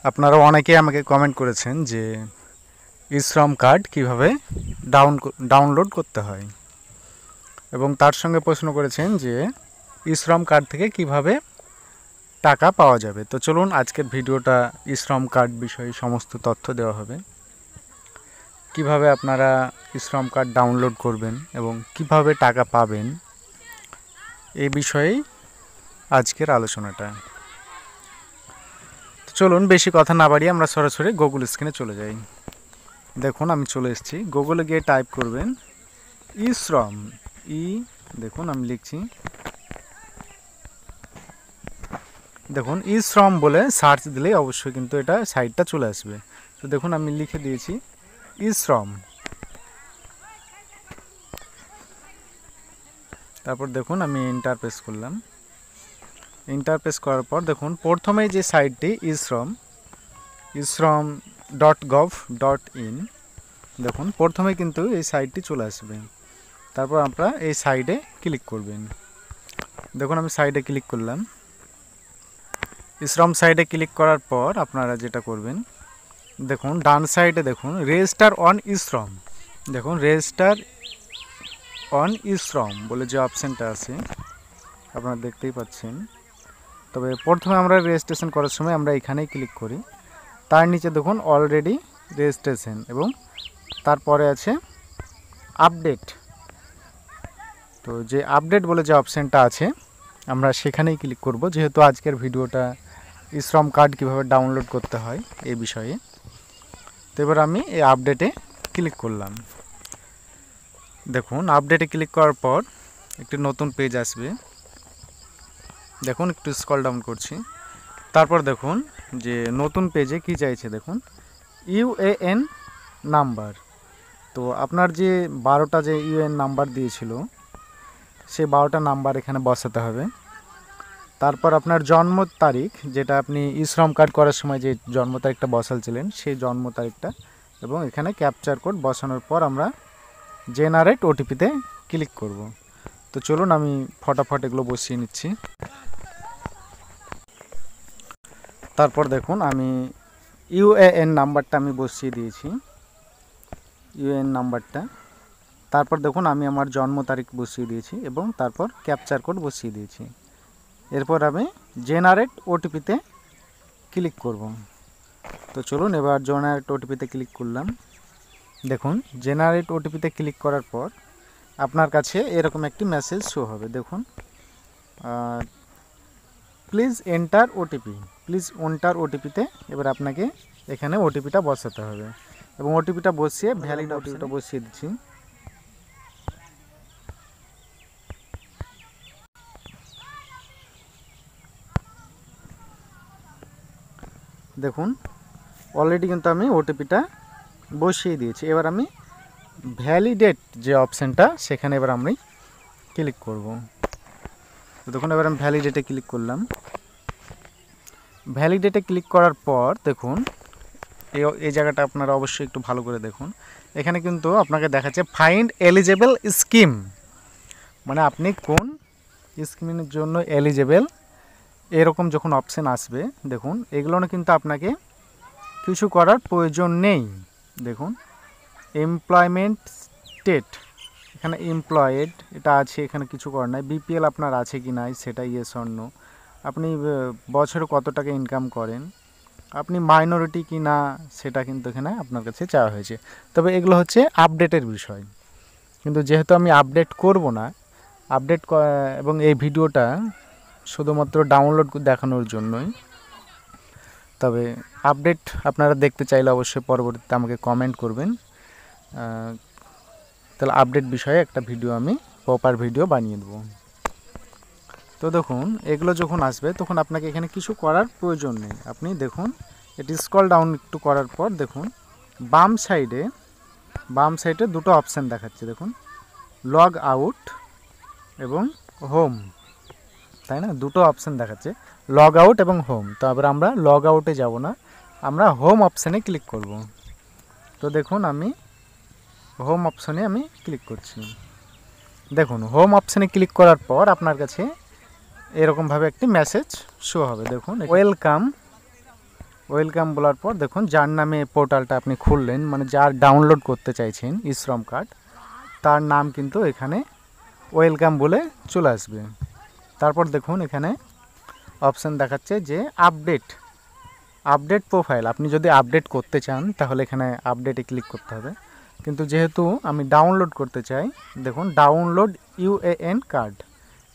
আপনারা অনেকেই আমাকে কমেন্ট করেছেন যে ই-শ্রম কার্ড কীভাবে ডাউনলোড করতে হয় এবং তার সঙ্গে প্রশ্ন করেছেন যে ই-শ্রম কার্ড থেকে কিভাবে টাকা পাওয়া যাবে। তো চলুন আজকের ভিডিওটা ই-শ্রম কার্ড বিষয়ে সমস্ত তথ্য দেওয়া হবে, কিভাবে আপনারা ই-শ্রম কার্ড ডাউনলোড করবেন এবং কিভাবে টাকা পাবেন, এই বিষয়েই আজকের আলোচনাটা। চলুন বেশি কথা না বাড়িয়ে আমরা সরাসরি গুগল স্ক্রিনে চলে যাই। দেখুন আমি চলে এসেছি। গুগলে গিয়ে টাইপ করবেন ই-শ্রম, দেখুন আমি লিখছি, দেখুন ই-শ্রম বলে সার্চ দিলেই অবশ্যই কিন্তু এটা সাইটটা চলে আসবে। তো দেখুন আমি লিখে দিয়েছি ই-শ্রম, তারপর দেখুন আমি এন্টার প্রেস করলাম। এন্টার প্রেস করার পর দেখুন প্রথমেই যে সাইটটি isrom.gov.in, দেখুন প্রথমে কিন্তু এই সাইটটি চলে আসবে। তারপর আপনারা এই সাইডে ক্লিক করবেন। দেখুন আমি সাইডে ক্লিক করলাম। ই-শ্রম সাইডে ক্লিক করার পর আপনারা যেটা করবেন, দেখুন ডান সাইডে দেখুন রেজিস্টার অন ই-শ্রম, দেখুন রেজিস্টার অন ই-শ্রম বলে যে অপশানটা আছে আপনারা দেখতেই পাচ্ছেন। তবে প্রথমে আমরা রেজিস্ট্রেশন করার সময় আমরা এখানেই ক্লিক করি। তার নিচে দেখুন অলরেডি রেজিস্ট্রেশন এবং তারপরে আছে আপডেট। তো যে আপডেট বলে যে অপশানটা আছে আমরা সেখানেই ক্লিক করব, যেহেতু আজকের ভিডিওটা ই-শ্রম কার্ড কীভাবে ডাউনলোড করতে হয় এই বিষয়ে। তো এবার আমি এই আপডেটে ক্লিক করলাম। দেখুন আপডেটে ক্লিক করার পর একটি নতুন পেজ আসবে। দেখুন একটু স্ক্রল ডাউন করছি। তারপর দেখুন যে নতুন পেজে কি চাইছে, দেখুন ইউএএন নাম্বার। তো আপনার যে 12টা যে ইউএএন নাম্বার দিয়েছিল সেই 12টা নাম্বার এখানে বসাতে হবে। তারপর আপনার জন্ম তারিখ, যেটা আপনি ই-শ্রম কার্ড করার সময় যে জন্ম তারিখটা বসালছিলেন সেই জন্ম তারিখটা, এবং এখানে ক্যাপচার কোড বসানোর পর আমরা জেনারেট ওটিপিতে ক্লিক করব। তো চলুন আমি ফটাফট এগুলো বসিয়ে নিচ্ছি। তারপর দেখুন আমি ইউএএন নাম্বারটা আমি বসিয়ে দিয়েছি, ইউএএন নাম্বারটা। তারপর দেখুন আমি আমার জন্ম তারিখ বসিয়ে দিয়েছি এবং তারপর ক্যাপচার কোড বসিয়ে দিয়েছি। এরপর আমি জেনারেট ওটিপিতে ক্লিক করব। তো চলুন এবার জেনারেট ওটিপিতে ক্লিক করলাম। দেখুন জেনারেট ওটিপিতে ক্লিক করার পর আপনার কাছে এরকম একটি মেসেজ শো হবে। দেখুন please enter OTP, please enter ওটিপিতে এবার আপনাকে এখানে ওটিপিটা বসাতে হবে এবং ওটিপিটা বসিয়ে ভ্যালিড ওটিপিটা বসিয়ে দিচ্ছি। দেখুন অলরেডি কিন্তু আমি ওটিপিটা বসিয়ে দিয়েছি। এবার আমি ভ্যালিডেট যে অপশানটা সেখানে এবার আমি ক্লিক করব। তো দেখুন এবার আমি ভ্যালিডেটে ক্লিক করলাম। ভ্যালিডেটে ক্লিক করার পর দেখুন এই জায়গাটা আপনারা অবশ্যই একটু ভালো করে দেখুন। এখানে কিন্তু আপনাকে দেখাচ্ছে ফাইন্ড এলিজেবল স্কিম, মানে আপনি কোন স্কিমের জন্য এলিজেবল, এরকম যখন অপশান আসবে দেখুন এগুলো কিন্তু আপনাকে কিছু করার প্রয়োজন নেই। দেখুন এমপ্লয়মেন্ট স্টেট, এখানে এমপ্লয়েড এটা আছে, এখানে কিছু করার নাই। বিপিএল আপনার আছে কি নাই সেটা ইয়েস অর নো, আপনি বছরে কত টাকা ইনকাম করেন, আপনি মাইনরিটি কি না সেটা কিন্তু এখানে আপনার কাছে চাওয়া হয়েছে। তবে এগুলো হচ্ছে আপডেটের বিষয়, কিন্তু যেহেতু আমি আপডেট করব না, আপডেট এবং এই ভিডিওটা শুধুমাত্র ডাউনলোড দেখানোর জন্যই। তবে আপডেট আপনারা দেখতে চাইলে অবশ্যই পরবর্তীতে আমাকে কমেন্ট করবেন, তাহলে আপডেট বিষয়ে একটা ভিডিও আমি প্রপার ভিডিও বানিয়ে দেবো। তো দেখুন এগুলো যখন আসবে তখন আপনাকে এখানে কিছু করার প্রয়োজন নেই। আপনি দেখুন এটি স্ক্রল ডাউন একটু করার পর দেখুন বাম সাইডে দুটো অপশান দেখাচ্ছে। দেখুন লগ আউট এবং হোম, তাই না, দুটো অপশান দেখাচ্ছে, লগ আউট এবং হোম। তো এবার আমরা লগ আউটে যাব না, আমরা হোম অপশানে ক্লিক করব। তো দেখুন আমি হোম অপশানে আমি ক্লিক করছি। দেখুন হোম অপশানে ক্লিক করার পর আপনার কাছে এরকমভাবে একটি মেসেজ শো হবে। দেখুন ওয়েলকাম বলার পর দেখুন যার নামে পোর্টালটা আপনি খুললেন, মানে যার ডাউনলোড করতে চাইছেন ই শ্রম কার্ড, তার নাম কিন্তু এখানে ওয়েলকাম বলে চলে আসবে। তারপর দেখুন এখানে অপশান দেখাচ্ছে যে আপডেট প্রোফাইল। আপনি যদি আপডেট করতে চান তাহলে এখানে আপডেটে ক্লিক করতে হবে, কিন্তু যেহেতু আমি ডাউনলোড করতে চাই, দেখুন ডাউনলোড ইউএএন কার্ড,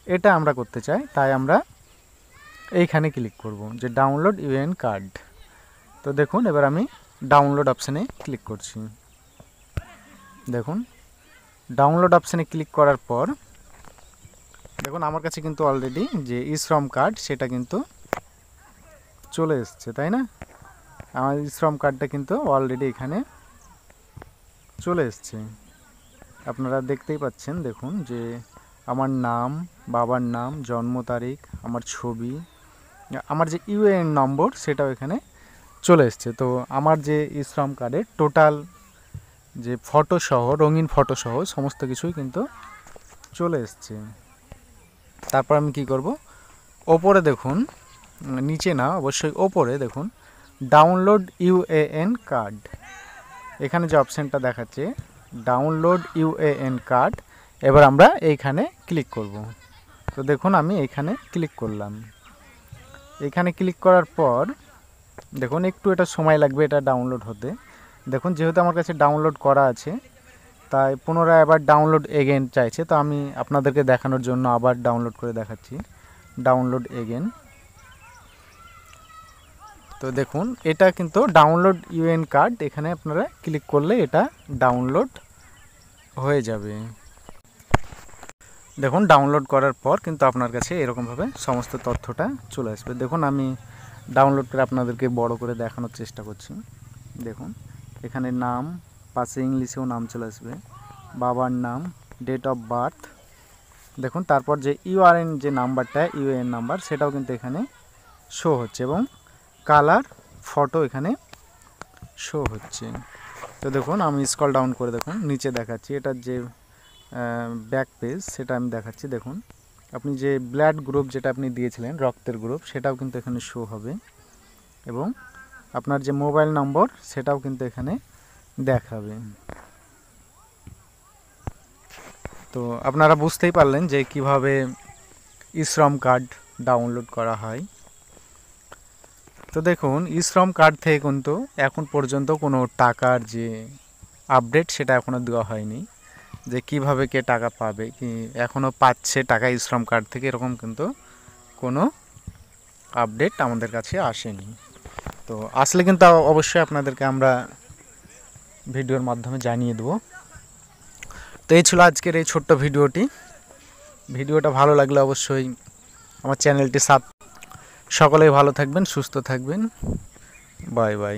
এটা আমরা করতে চাই, তাই আমরা এইখানে ক্লিক করব যে ডাউনলোড ইউএএন কার্ড। তো দেখুন এবার আমি ডাউনলোড অপশানে ক্লিক করছি। দেখুন ডাউনলোড অপশানে ক্লিক করার পর দেখুন আমার কাছে কিন্তু অলরেডি যে ই শ্রম কার্ড সেটা কিন্তু চলে এসছে, তাই না? আমার ই শ্রম কার্ডটা কিন্তু অলরেডি এখানে চলে এসছে, আপনারা দেখতেই পাচ্ছেন। দেখুন যে আমার নাম, বাবার নাম, জন্ম তারিখ, আমার ছবি, আমার যে ইউএএন নম্বর সেটাও এখানে চলে এসছে। তো আমার যে ই শ্রম কার্ডের টোটাল যে ফটোসহ, রঙিন ফটোসহ সমস্ত কিছুই কিন্তু চলে এসছে। তারপর আমি কি করব, ওপরে দেখুন, নিচে না অবশ্যই ওপরে দেখুন ডাউনলোড ইউএএন কার্ড, এখানে যে অপশানটা দেখাচ্ছে ডাউনলোড ইউএএন কার্ড, এবার আমরা এইখানে ক্লিক করব। তো দেখুন আমি এইখানে ক্লিক করলাম। এইখানে ক্লিক করার পর দেখুন একটু এটা সময় লাগবে এটা ডাউনলোড হতে। দেখুন যেহেতু আমার কাছে ডাউনলোড করা আছে, তাই পুনরায় আবার ডাউনলোড এগেন চাইছে, তো আমি আপনাদেরকে দেখানোর জন্য আবার ডাউনলোড করে দেখাচ্ছি, ডাউনলোড এগেন। তো দেখুন এটা কিন্তু ডাউনলোড ইউএএন কার্ড, এখানে আপনারা ক্লিক করলে এটা ডাউনলোড হয়ে যাবে। দেখুন ডাউনলোড করার পর কিন্তু আপনার কাছে এরকমভাবে সমস্ত তথ্যটা চলে আসবে। দেখুন আমি ডাউনলোড করে আপনাদেরকে বড় করে দেখানোর চেষ্টা করছি। দেখুন এখানে নাম, পাশে ইংলিশেও নাম চলে আসবে, বাবার নাম, ডেট অফ বার্থ, দেখুন তারপর যে ইউআরএন যে নাম্বারটা ইউএএন নাম্বার সেটাও কিন্তু এখানে শো হচ্ছে, এবং কালার ফটো এখানে শো হচ্ছে। তো দেখুন আমি স্ক্রল ডাউন করে দেখুন নিচে দেখাচ্ছি, এটার যে ব্যাক পেজ সেটা আমি দেখাচ্ছি। দেখুন আপনি যে ব্লাড গ্রুপ যেটা আপনি দিয়েছিলেন, রক্তের গ্রুপ, সেটাও কিন্তু এখানে শো হবে, এবং আপনার যে মোবাইল নম্বর সেটাও কিন্তু এখানে দেখাবে। তো আপনারা বুঝতেই পারলেন যে কিভাবে ই শ্রম কার্ড ডাউনলোড করা হয়। তো দেখুন ই শ্রম কার্ড থেকে কিন্তু এখন পর্যন্ত কোনো টাকার যে আপডেট সেটা এখনও দেওয়া হয়নি, যে কিভাবে কে টাকা পাবে, কি এখনও পাচ্ছে টাকা ই শ্রম কার্ড থেকে, এরকম কিন্তু কোনো আপডেট আমাদের কাছে আসেনি। তো আসলে কিন্তু অবশ্যই আপনাদেরকে আমরা ভিডিওর মাধ্যমে জানিয়ে দেবো। তো এই ছিল আজকের এই ছোট্ট ভিডিওটা ভালো লাগলে অবশ্যই আমার চ্যানেলটি সকলেই ভালো থাকবেন, সুস্থ থাকবেন, বাই বাই।